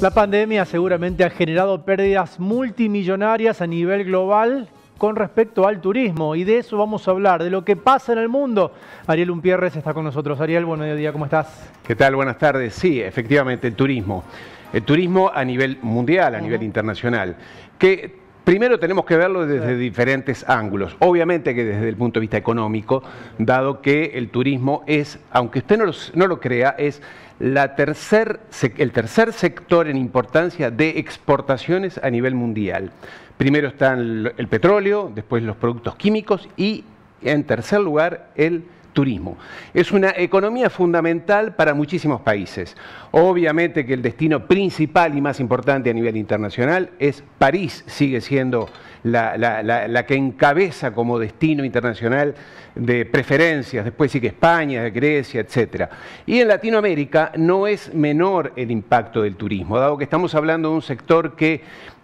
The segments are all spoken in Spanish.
La pandemia seguramente ha generado pérdidas multimillonarias a nivel global con respecto al turismo, y de eso vamos a hablar, de lo que pasa en el mundo. Ariel Umpierres está con nosotros. Ariel, buen mediodía, ¿cómo estás? ¿Qué tal? Buenas tardes. Sí, efectivamente, el turismo. El turismo a nivel mundial, a nivel internacional, que primero tenemos que verlo desde diferentes ángulos. Obviamente que desde el punto de vista económico, dado que el turismo es, aunque usted no lo crea, es el tercer sector en importancia de exportaciones a nivel mundial. Primero está el petróleo, después los productos químicos y en tercer lugar el turismo. Es una economía fundamental para muchísimos países. Obviamente que el destino principal y más importante a nivel internacional es París, sigue siendo la que encabeza como destino internacional de preferencias, después sigue España, Grecia, etc. Y en Latinoamérica no es menor el impacto del turismo, dado que estamos hablando de un sector que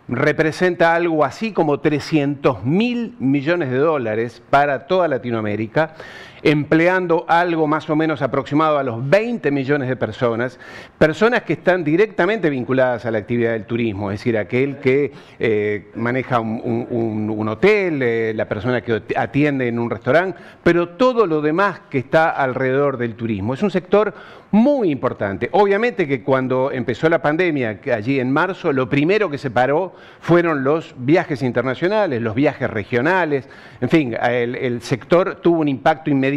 representa algo así como 300.000 millones de dólares para toda Latinoamérica, empleando algo más o menos aproximado a los 20 millones de personas que están directamente vinculadas a la actividad del turismo, es decir, aquel que maneja un hotel, la persona que atiende en un restaurante, pero todo lo demás que está alrededor del turismo. Es un sector muy importante. Obviamente que cuando empezó la pandemia, allí en marzo, lo primero que se paró fueron los viajes internacionales, los viajes regionales, en fin, el sector tuvo un impacto inmediato.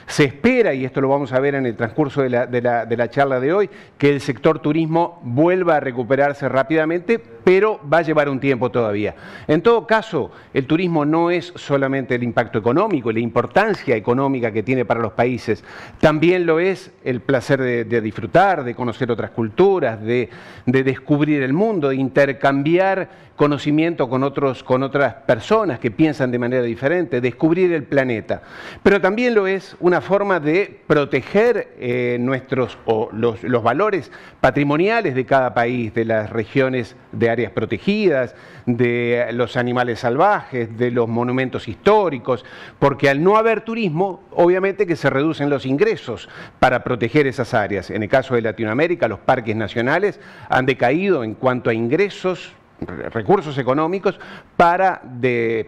Se espera, y esto lo vamos a ver en el transcurso de la charla de hoy, que el sector turismo vuelva a recuperarse rápidamente, pero va a llevar un tiempo todavía. En todo caso, el turismo no es solamente el impacto económico, la importancia económica que tiene para los países, también lo es el placer de disfrutar, de conocer otras culturas, de descubrir el mundo, de intercambiar conocimiento con otras personas que piensan de manera diferente, descubrir el planeta. Pero también lo es una forma de proteger los valores patrimoniales de cada país, de las regiones de áreas protegidas, de los animales salvajes, de los monumentos históricos, porque al no haber turismo, obviamente que se reducen los ingresos para proteger esas áreas. En el caso de Latinoamérica, los parques nacionales han decaído en cuanto a ingresos, recursos económicos para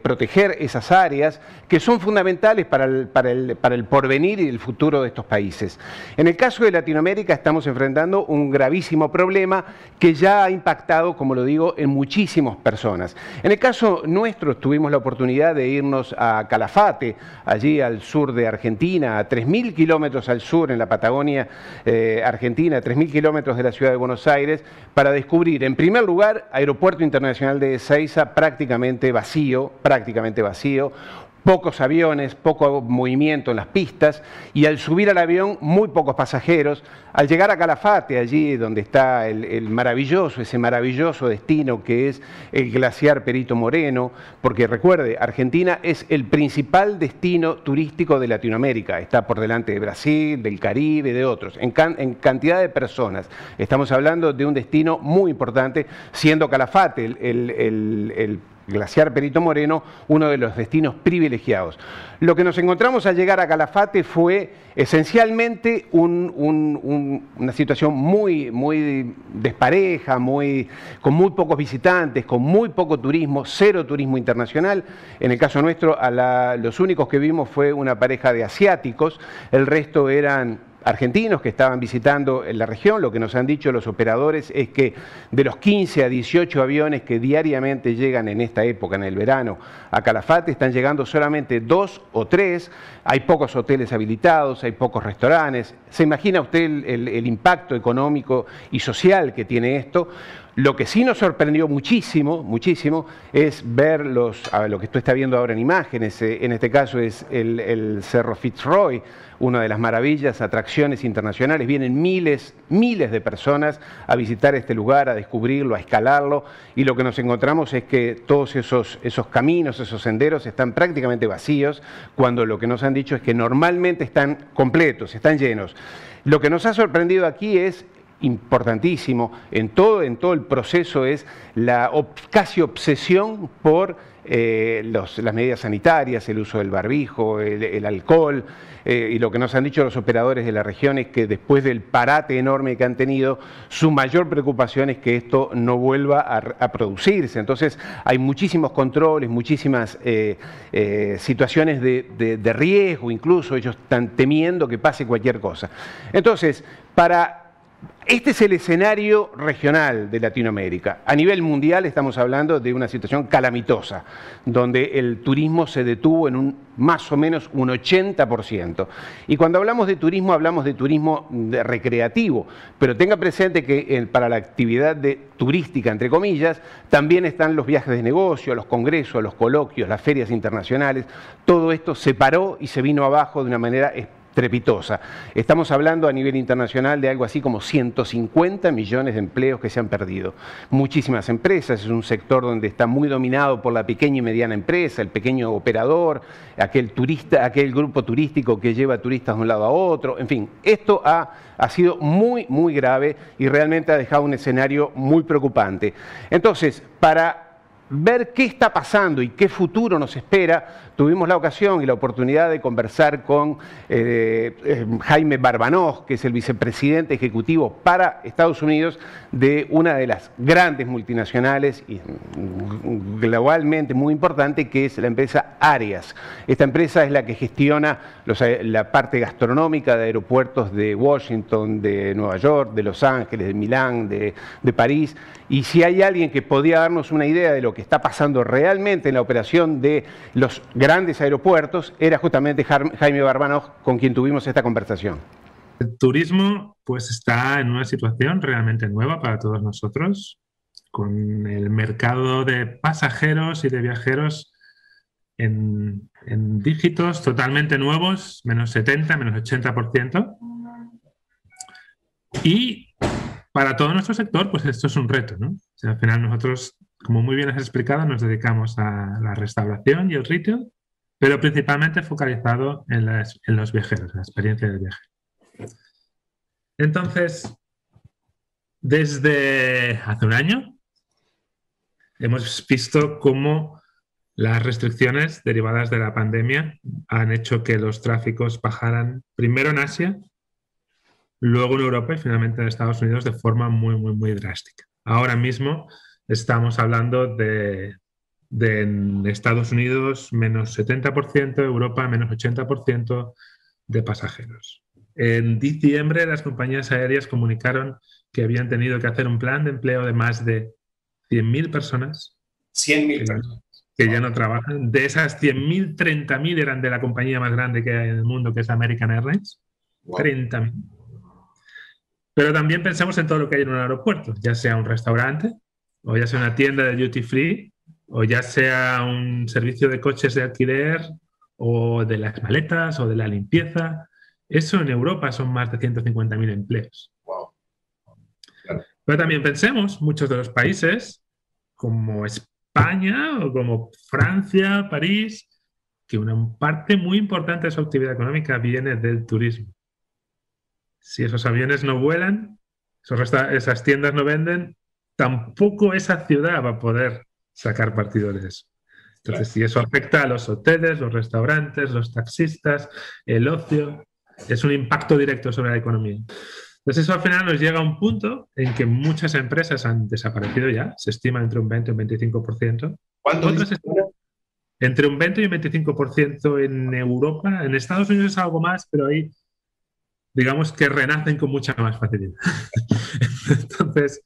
proteger esas áreas que son fundamentales para el porvenir y el futuro de estos países. En el caso de Latinoamérica estamos enfrentando un gravísimo problema que ya ha impactado, como lo digo, en muchísimas personas. En el caso nuestro tuvimos la oportunidad de irnos a Calafate, allí al sur de Argentina, a 3.000 kilómetros al sur en la Patagonia Argentina, 3.000 kilómetros de la ciudad de Buenos Aires, para descubrir, en primer lugar, Aeropuerto Internacional de Ezeiza prácticamente vacío, pocos aviones, poco movimiento en las pistas, y al subir al avión muy pocos pasajeros. Al llegar a Calafate, allí donde está ese maravilloso destino que es el glaciar Perito Moreno, porque recuerde, Argentina es el principal destino turístico de Latinoamérica, está por delante de Brasil, del Caribe, de otros, en cantidad de personas. Estamos hablando de un destino muy importante, siendo Calafate el glaciar Perito Moreno, uno de los destinos privilegiados. Lo que nos encontramos al llegar a Calafate fue esencialmente una situación muy despareja, con muy pocos visitantes, con muy poco turismo, cero turismo internacional. En el caso nuestro, los únicos que vimos fue una pareja de asiáticos, el resto eran argentinos que estaban visitando en la región. Lo que nos han dicho los operadores es que de los 15 a 18 aviones que diariamente llegan en esta época, en el verano, a Calafate, están llegando solamente 2 o 3, hay pocos hoteles habilitados, hay pocos restaurantes. ¿Se imagina usted el impacto económico y social que tiene esto? Lo que sí nos sorprendió muchísimo, es ver lo que usted está viendo ahora en imágenes. En este caso es el Cerro Fitzroy, una de las maravillas, atracciones internacionales. Vienen miles de personas a visitar este lugar, a descubrirlo, a escalarlo, y lo que nos encontramos es que todos esos caminos, esos senderos están prácticamente vacíos, cuando lo que nos han dicho es que normalmente están completos, están llenos. Lo que nos ha sorprendido aquí es importantísimo en todo el proceso, es la casi obsesión por las medidas sanitarias, el uso del barbijo, el alcohol, y lo que nos han dicho los operadores de la región es que después del parate enorme que han tenido, su mayor preocupación es que esto no vuelva a producirse. Entonces hay muchísimos controles, muchísimas situaciones de riesgo, incluso ellos están temiendo que pase cualquier cosa. Entonces, este es el escenario regional de Latinoamérica. A nivel mundial estamos hablando de una situación calamitosa, donde el turismo se detuvo en más o menos un 80%. Y cuando hablamos de turismo recreativo, pero tenga presente que para la actividad turística, entre comillas, también están los viajes de negocio, los congresos, los coloquios, las ferias internacionales. Todo esto se paró y se vino abajo de una manera trepitosa. Estamos hablando a nivel internacional de algo así como 150 millones de empleos que se han perdido. Muchísimas empresas, es un sector donde está muy dominado por la pequeña y mediana empresa, el pequeño operador, aquel grupo turístico que lleva turistas de un lado a otro, en fin, esto ha sido muy, muy grave y realmente ha dejado un escenario muy preocupante. Entonces, para ver qué está pasando y qué futuro nos espera, tuvimos la ocasión y la oportunidad de conversar con Jaime Barbanoj, que es el vicepresidente ejecutivo para Estados Unidos de una de las grandes multinacionales y globalmente muy importante, que es la empresa Arias. Esta empresa es la que gestiona la parte gastronómica de aeropuertos de Washington, de Nueva York, de Los Ángeles, de Milán, de París. Y si hay alguien que podía darnos una idea de lo que está pasando realmente en la operación de los grandes aeropuertos, era justamente Jaime Barbanoj, con quien tuvimos esta conversación. El turismo pues está en una situación realmente nueva para todos nosotros, con el mercado de pasajeros y de viajeros en dígitos totalmente nuevos, menos 70, menos 80%. Y para todo nuestro sector, pues esto es un reto, ¿no? O sea, al final nosotros, como muy bien has explicado, nos dedicamos a la restauración y el retail, pero principalmente focalizado en los viajeros, en la experiencia del viaje. Entonces, desde hace un año, hemos visto cómo las restricciones derivadas de la pandemia han hecho que los tráficos bajaran primero en Asia, luego en Europa y finalmente en Estados Unidos de forma muy, muy, muy drástica. Ahora mismo estamos hablando de en Estados Unidos menos 70%, Europa menos 80% de pasajeros. En diciembre las compañías aéreas comunicaron que habían tenido que hacer un plan de empleo de más de 100.000 personas. 100.000 personas. Que ya no trabajan. De esas 100.000, 30.000 eran de la compañía más grande que hay en el mundo, que es American Airlines. Wow. 30.000. Pero también pensamos en todo lo que hay en un aeropuerto, ya sea un restaurante, o ya sea una tienda de duty free, o ya sea un servicio de coches de alquiler, o de las maletas, o de la limpieza. Eso en Europa son más de 150.000 empleos. Wow. Claro. Pero también pensemos, muchos de los países, como España, o como Francia, París, que una parte muy importante de su actividad económica viene del turismo. Si esos aviones no vuelan, esas tiendas no venden, tampoco esa ciudad va a poder sacar partido de eso. Entonces, si eso afecta a los hoteles, los restaurantes, los taxistas, el ocio, es un impacto directo sobre la economía. Entonces, eso al final nos llega a un punto en que muchas empresas han desaparecido ya, se estima entre un 20 y un 25%. ¿Cuánto? Entre un 20 y un 25% en Europa. En Estados Unidos es algo más, pero ahí digamos que renacen con mucha más facilidad. Entonces,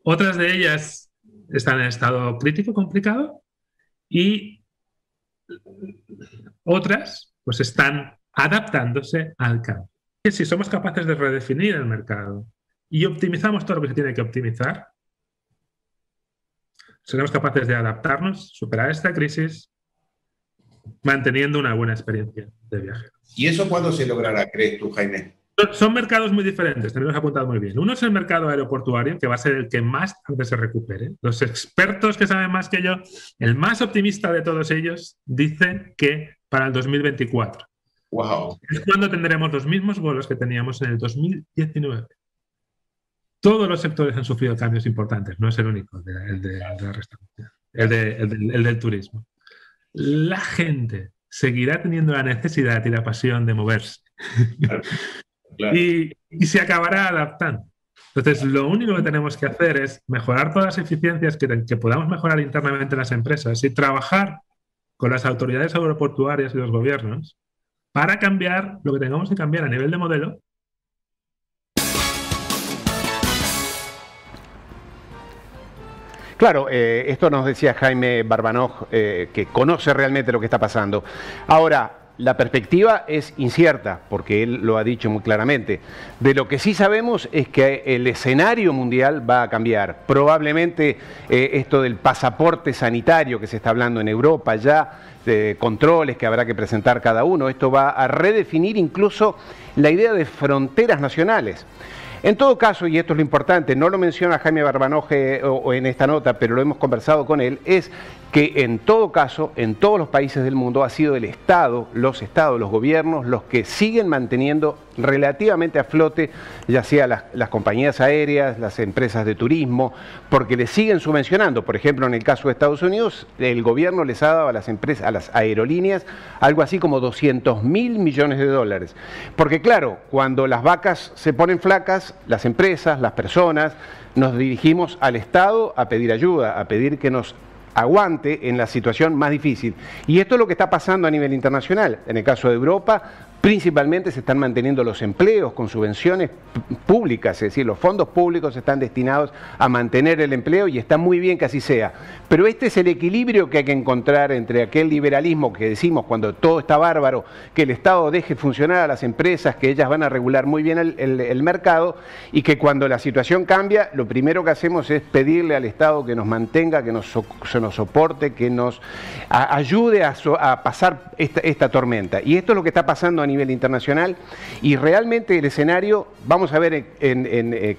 otras de ellas están en estado crítico, complicado, y otras pues están adaptándose al cambio. Que si somos capaces de redefinir el mercado y optimizamos todo lo que se tiene que optimizar, seremos capaces de adaptarnos, superar esta crisis, manteniendo una buena experiencia de viaje. ¿Y eso cuándo se logrará, crees tú, Jaime? Son mercados muy diferentes, tenemos apuntado muy bien. Uno es el mercado aeroportuario, que va a ser el que más tarde se recupere. Los expertos que saben más que yo, el más optimista de todos ellos, dice que para el 2024. Wow. Es cuando tendremos los mismos vuelos que teníamos en el 2019. Todos los sectores han sufrido cambios importantes, no es el único, el de la restauración. el del turismo. La gente seguirá teniendo la necesidad y la pasión de moverse. Claro, claro. Y se acabará adaptando. Entonces, lo único que tenemos que hacer es mejorar todas las eficiencias que podamos mejorar internamente en las empresas y trabajar con las autoridades aeroportuarias y los gobiernos para cambiar lo que tengamos que cambiar a nivel de modelo. Claro, esto nos decía Jaime Barbanoj, que conoce realmente lo que está pasando. Ahora, la perspectiva es incierta, porque él lo ha dicho muy claramente. De lo que sí sabemos es que el escenario mundial va a cambiar. Probablemente esto del pasaporte sanitario que se está hablando en Europa ya, de controles que habrá que presentar cada uno, esto va a redefinir incluso la idea de fronteras nacionales. En todo caso, y esto es lo importante, no lo menciona Jaime Barbanoj en esta nota, pero lo hemos conversado con él, es que en todo caso, en todos los países del mundo ha sido el Estado, los gobiernos, los que siguen manteniendo relativamente a flote, ya sea las compañías aéreas, las empresas de turismo, porque les siguen subvencionando. Por ejemplo, en el caso de Estados Unidos, el gobierno les ha dado a las empresas, a las aerolíneas, algo así como 200.000 millones de dólares. Porque claro, cuando las vacas se ponen flacas, las empresas, las personas, nos dirigimos al Estado a pedir ayuda, a pedir que nos aguante en la situación más difícil. Y esto es lo que está pasando a nivel internacional. En el caso de Europa, principalmente se están manteniendo los empleos con subvenciones públicas, es decir, los fondos públicos están destinados a mantener el empleo y está muy bien que así sea. Pero este es el equilibrio que hay que encontrar entre aquel liberalismo que decimos cuando todo está bárbaro, que el Estado deje funcionar a las empresas, que ellas van a regular muy bien el mercado, y que cuando la situación cambia, lo primero que hacemos es pedirle al Estado que nos mantenga, que nos soporte, que nos ayude a pasar esta tormenta. Y esto es lo que está pasando a nivel internacional, y realmente el escenario, vamos a ver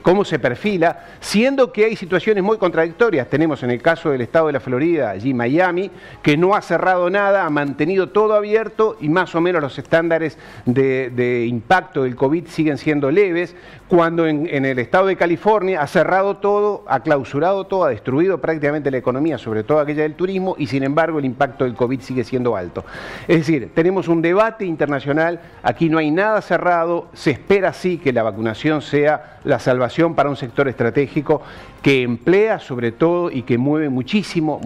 cómo se perfila, siendo que hay situaciones muy contradictorias. Tenemos en el caso del estado de la Florida, allí Miami, que no ha cerrado nada, ha mantenido todo abierto y más o menos los estándares de impacto del COVID siguen siendo leves, cuando en el estado de California ha cerrado todo, ha clausurado todo, ha destruido prácticamente la economía, sobre todo aquella del turismo, y sin embargo el impacto del COVID sigue siendo alto. Es decir, tenemos un debate internacional. Aquí no hay nada cerrado, se espera sí que la vacunación sea la salvación para un sector estratégico que emplea sobre todo y que mueve muchísimo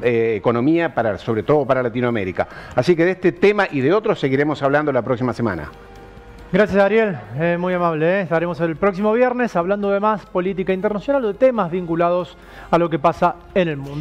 economía, sobre todo para Latinoamérica. Así que de este tema y de otros seguiremos hablando la próxima semana. Gracias, Ariel, muy amable. Estaremos el próximo viernes hablando de más política internacional o de temas vinculados a lo que pasa en el mundo.